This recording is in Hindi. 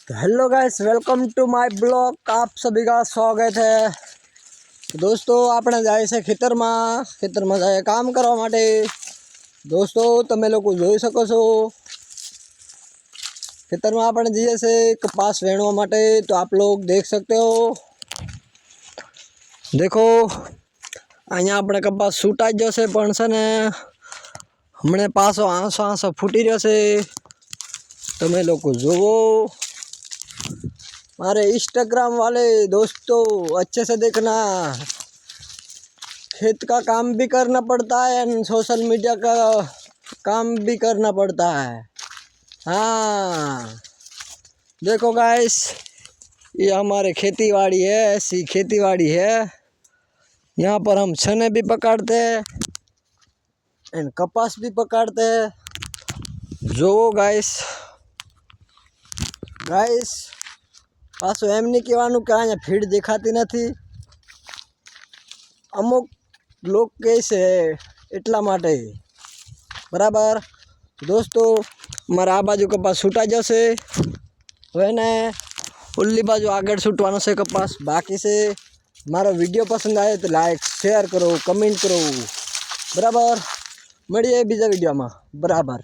Hello guys, welcome to my blog. आप सभी का स्वागत है। दोस्तों આપણે જાય છે ખેતરમાં જાય કામ કરવા માટે। दोस्तों તમે લોકો જોઈ શકો છો ખેતરમાં આપણે જઈએ છે કપાસ વેણવા માટે। तो आप लोग देख सकते हो, देखो અહીંયા આપણે કપાસ છૂટાઈ જશે પણ છે ને હમણે પાછો આંસો ફૂટી રહ્યો છે। તમે લોકો જોવો, हमारे इंस्टाग्राम वाले दोस्तों अच्छे से देखना। खेत का काम भी करना पड़ता है एंड सोशल मीडिया का काम भी करना पड़ता है। हाँ देखो गाइस, ये हमारे खेतीबाड़ी है, ऐसी खेतीबाड़ी है। यहाँ पर हम चने भी पकाड़ते हैं एंड कपास भी पकाड़ते हैं। जो गाइस गाइस पाछो एम नहीं कहेवानुं के अहींया फीड देखाती नहीं, अमुक लोग कहे छे एटला माटे बराबर। दोस्तों मारे आ बाजू कपास छूटाई जशे, हवे ने ओली बाजू आगळ छूटवानो छे कपास बाकी छे। मारो विडियो पसंद आए तो लाइक शेयर करो, कमेंट करो बराबर। मळीए बीजा विडियो में बराबर।